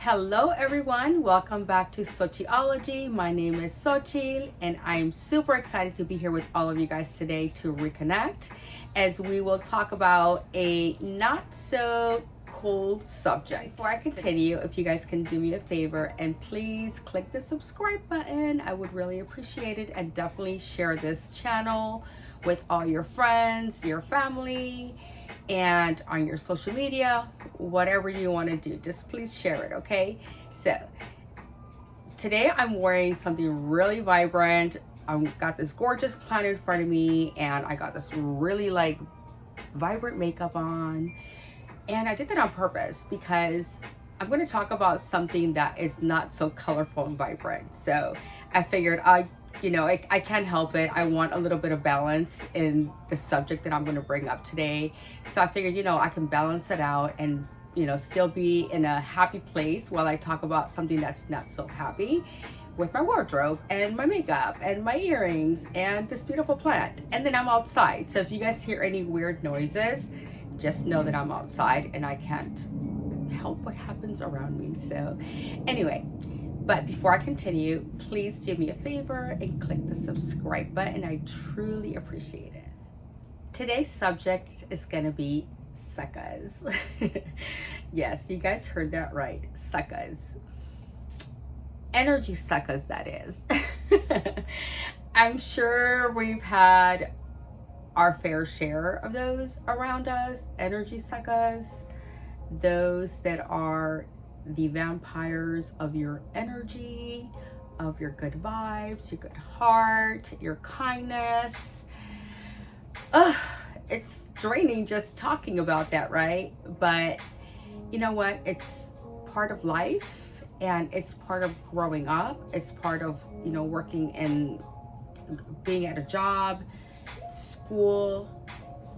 Hello everyone, welcome back to Sociology. My name is Xochitl and I'm super excited to be here with all of you guys today to reconnect as we will talk about a not so cool subject. Before I continue, if you guys can do me a favor and please click the subscribe button, I would really appreciate it, and definitely share this channel with all your friends, your family, and on your social media, whatever you want to do, just please share it, okay? So today I'm wearing something really vibrant. I've got this gorgeous plant in front of me and I got this really vibrant makeup on, and I did that on purpose because I'm going to talk about something that is not so colorful and vibrant. So I figured I can't help it. I want a little bit of balance in the subject that I'm going to bring up today. So I figured, I can balance it out and, still be in a happy place while I talk about something that's not so happy with my wardrobe and my makeup and my earrings and this beautiful plant. And then I'm outside. So if you guys hear any weird noises, just know that I'm outside and I can't help what happens around me. So anyway, but before I continue, please do me a favor and click the subscribe button. I truly appreciate it. Today's subject is going to be suckas. Yes, you guys heard that right. Suckas. Energy suckas, that is. I'm sure we've had our fair share of those around us. Energy suckas. Those that are the vampires of your energy, of your good vibes, your good heart, your kindness. It's draining just talking about that, right? But you know what? It's part of life and it's part of growing up. It's part of, working and being at a job, school,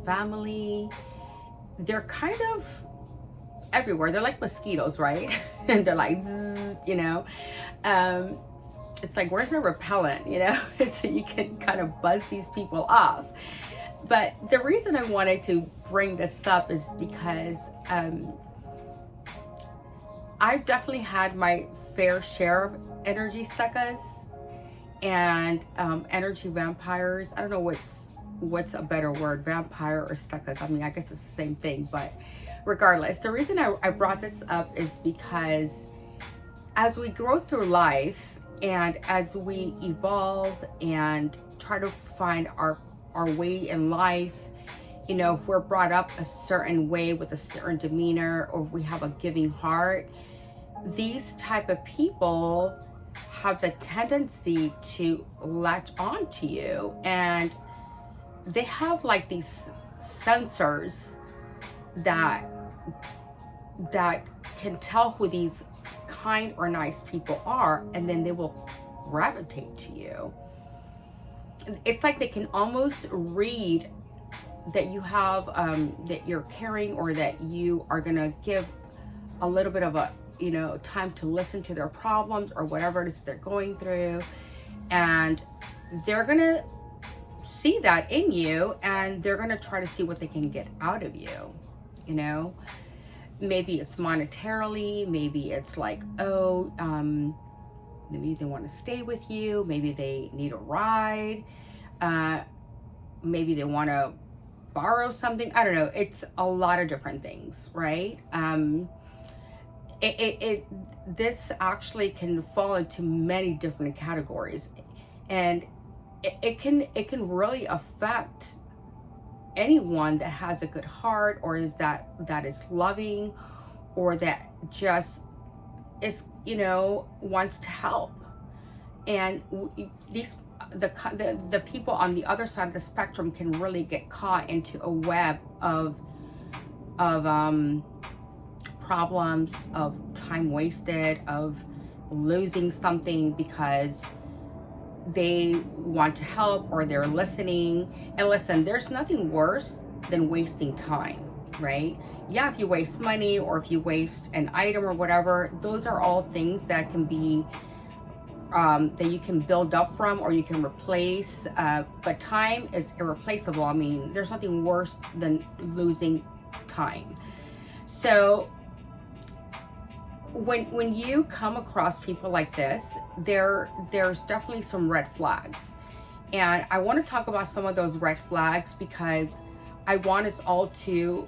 family. They're kind of everywhere. They're like mosquitoes, right? And they're like, zzz, it's like, where's the repellent, so you can kind of buzz these people off. But the reason I wanted to bring this up is because I've definitely had my fair share of energy suckas and energy vampires. I don't know what's a better word, vampire or suckas. I mean, I guess it's the same thing, but regardless, the reason I brought this up is because as we grow through life and as we evolve and try to find our way in life, if we're brought up a certain way with a certain demeanor, or if we have a giving heart, these type of people have the tendency to latch on to you, and they have like these sensors that can tell who these kind or nice people are, and then they will gravitate to you. It's like they can almost read that you have that you're caring, or that you are gonna give a little bit of a time to listen to their problems or whatever it is they're going through, and they're gonna see that in you and they're gonna try to see what they can get out of you. Maybe it's monetarily, maybe it's like, maybe they want to stay with you, maybe they need a ride, maybe they want to borrow something. I don't know. It's a lot of different things, right? This actually can fall into many different categories, and it can really affect anyone that has a good heart, or is that is loving, or that just is wants to help. And the people on the other side of the spectrum can really get caught into a web of problems, of time wasted, of losing something because they want to help or they're listening. And listen, there's nothing worse than wasting time, right? Yeah, if you waste money or if you waste an item or whatever, those are all things that can be that you can build up from or you can replace, but time is irreplaceable. I mean, there's nothing worse than losing time. So when you come across people like this, there's definitely some red flags. And I want to talk about some of those red flags because I want us all to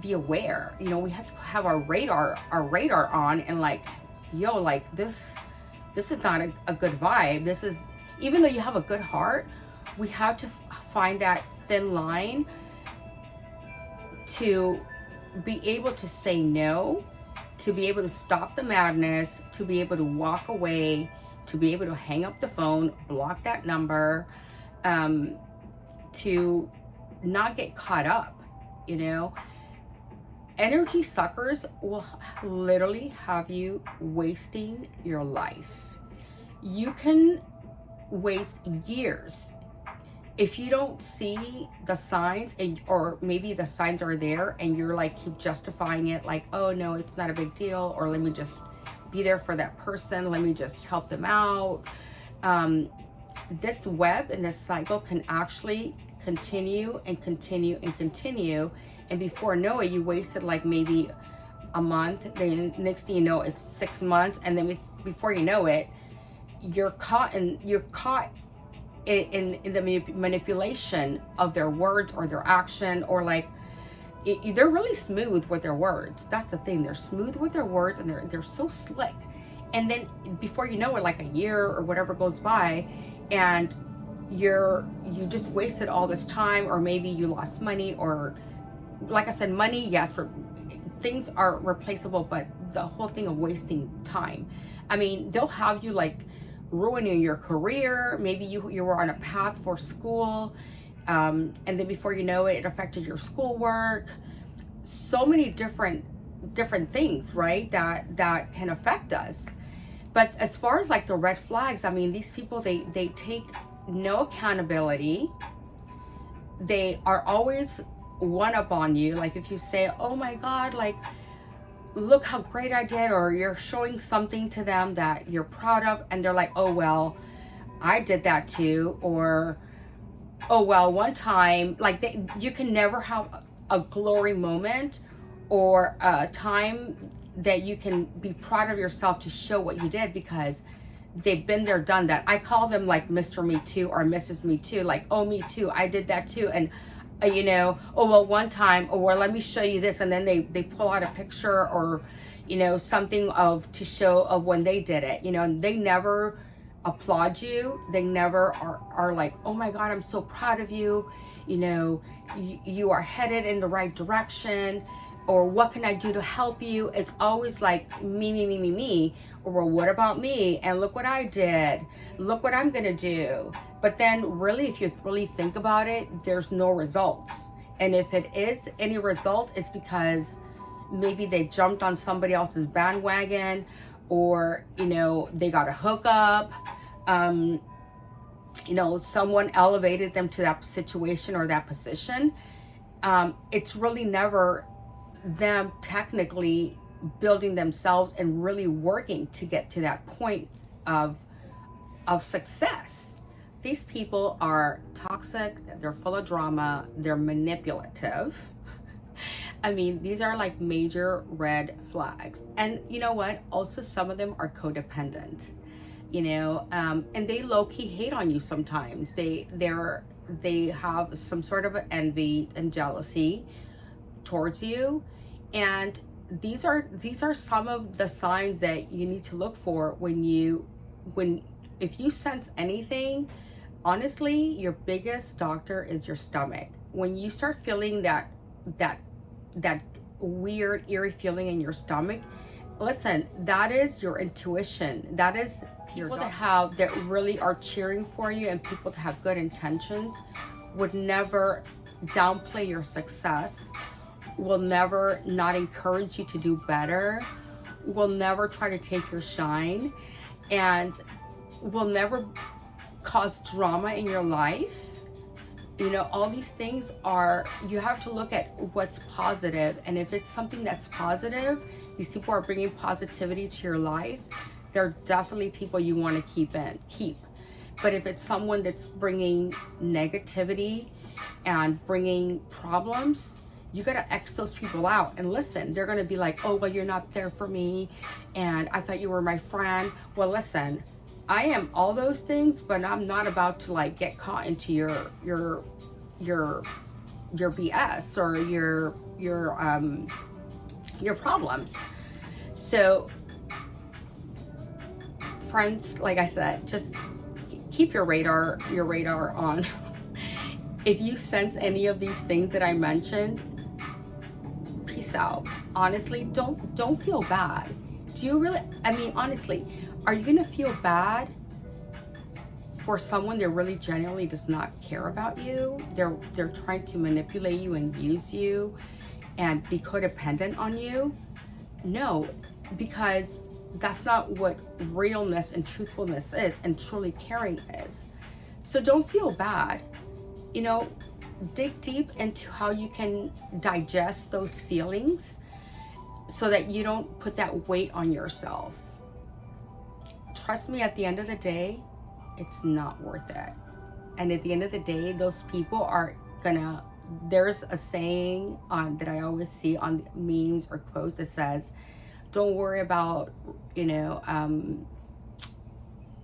be aware. You know, we have to have our radar on, and like, yo, like this is not a good vibe. This is, even though you have a good heart, we have to find that thin line to be able to say no, to be able to stop the madness, to be able to walk away, to be able to hang up the phone, block that number, to not get caught up, you know. Energy suckers will literally have you wasting your life. You can waste years if you don't see the signs, or maybe the signs are there and you're like keep justifying it, like, oh no, it's not a big deal, or let me just be there for that person, let me just help them out. This web and this cycle can actually continue and continue and continue, and before you know it, you wasted like maybe a month, then next thing you know it's 6 months, and then before you know it, you're caught in the manipulation of their words or their action, or like they're really smooth with their words. That's the thing, they're smooth with their words, and they're so slick. And then before you know it, like a year or whatever goes by, and you just wasted all this time, or maybe you lost money, or like I said, money, yes, things are replaceable, but the whole thing of wasting time, I mean, they'll have you like ruining your career. Maybe you were on a path for school, and then before you know it, it affected your schoolwork. So many different things, right, that can affect us. But as far as like the red flags, I mean, these people, they take no accountability. They are always one up on you. Like if you say, oh my God, like, look how great I did, or you're showing something to them that you're proud of, and they're like, oh well, I did that too, or oh well, one time, like you can never have a glory moment or a time that you can be proud of yourself to show what you did, because they've been there, done that. I call them like Mr. Me Too or Mrs. Me Too, like, oh, me too, I did that too. And you know, oh well, one time, oh well, let me show you this, and then they pull out a picture, or you know, something to show of when they did it, you know. And they never applaud you. They never are like, oh my God, I'm so proud of you, you know, you are headed in the right direction, or what can I do to help you. It's always like me, or what about me, and look what I did, look what I'm gonna do. But then really, if you really think about it, there's no results. And if it is any result, it's because maybe they jumped on somebody else's bandwagon, or, you know, they got a hookup, you know, someone elevated them to that situation or that position. It's really never them technically building themselves and really working to get to that point of success. These people are toxic, they're full of drama, they're manipulative. I mean, these are like major red flags. And you know what? Also, some of them are codependent, you know, and they low-key hate on you sometimes. They have some sort of envy and jealousy towards you. And these are some of the signs that you need to look for if you sense anything. Honestly, your biggest doctor is your stomach. When you start feeling that weird, eerie feeling in your stomach, listen, that is your intuition. That is people that really are cheering for you, and people that have good intentions would never downplay your success, will never not encourage you to do better, will never try to take your shine, and will never cause drama in your life. You know, all these things you have to look at what's positive. And if it's something that's positive, these people are bringing positivity to your life, they're definitely people you want to keep. But if it's someone that's bringing negativity and bringing problems, You got to X those people out. And listen, they're going to be like, oh, well, you're not there for me, and I thought you were my friend. Well, listen, I am all those things, but I'm not about to like get caught into your BS or your problems. So friends, like I said, just keep your radar on. If you sense any of these things that I mentioned, peace out. Honestly, don't feel bad. Do you really, I mean, honestly, are you gonna feel bad for someone that really genuinely does not care about you? They're trying to manipulate you and use you and be codependent on you? No, because that's not what realness and truthfulness is, and truly caring is. So don't feel bad. You know, dig deep into how you can digest those feelings so that you don't put that weight on yourself. Trust me, at the end of the day, it's not worth it. And at the end of the day, those people are gonna, there's a saying that I always see on memes or quotes that says, don't worry about,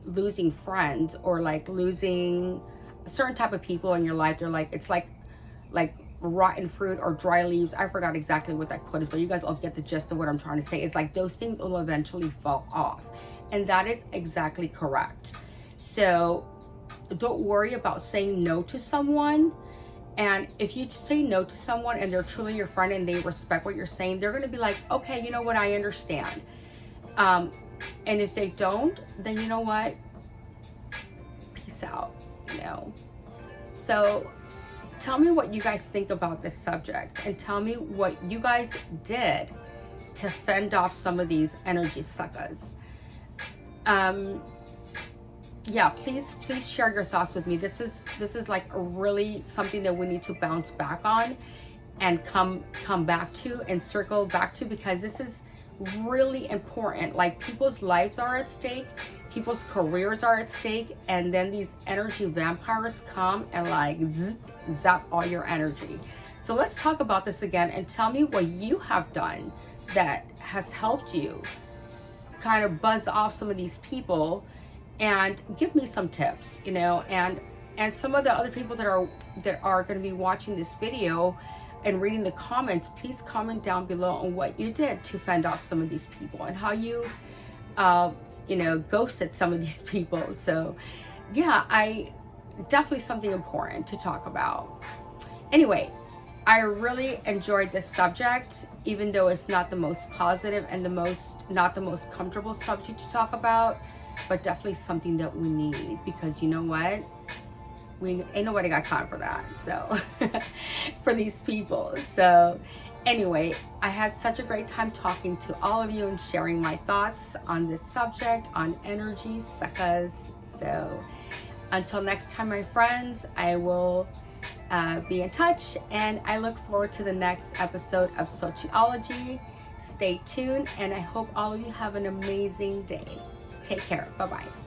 losing friends or like losing a certain type of people in your life. They're like, it's like rotten fruit or dry leaves. I forgot exactly what that quote is, but you guys all get the gist of what I'm trying to say. It's like those things will eventually fall off. And that is exactly correct. So don't worry about saying no to someone. And if you say no to someone and they're truly your friend and they respect what you're saying, they're going to be like, okay, you know what, I understand. And if they don't, then you know what? Peace out, So tell me what you guys think about this subject, and tell me what you guys did to fend off some of these energy suckers. Yeah, please share your thoughts with me. This is like a really something that we need to bounce back on and come back to and circle back to, because this is really important. Like, people's lives are at stake, people's careers are at stake, and then these energy vampires come and like zap all your energy. So let's talk about this again, and tell me what you have done that has helped you kind of buzz off some of these people, and give me some tips, and some of the other people that are going to be watching this video and reading the comments. Please comment down below on what you did to fend off some of these people, and how you ghosted some of these people. So yeah, definitely something important to talk about. Anyway, I really enjoyed this subject, even though it's not the most positive and not the most comfortable subject to talk about, but definitely something that we need, because you know what? Ain't nobody got time for that. So for these people. So anyway, I had such a great time talking to all of you and sharing my thoughts on this subject, on energy suckas. So until next time, my friends, I will be in touch, and I look forward to the next episode of Sociology. Stay tuned, and I hope all of you have an amazing day. Take care. Bye-bye.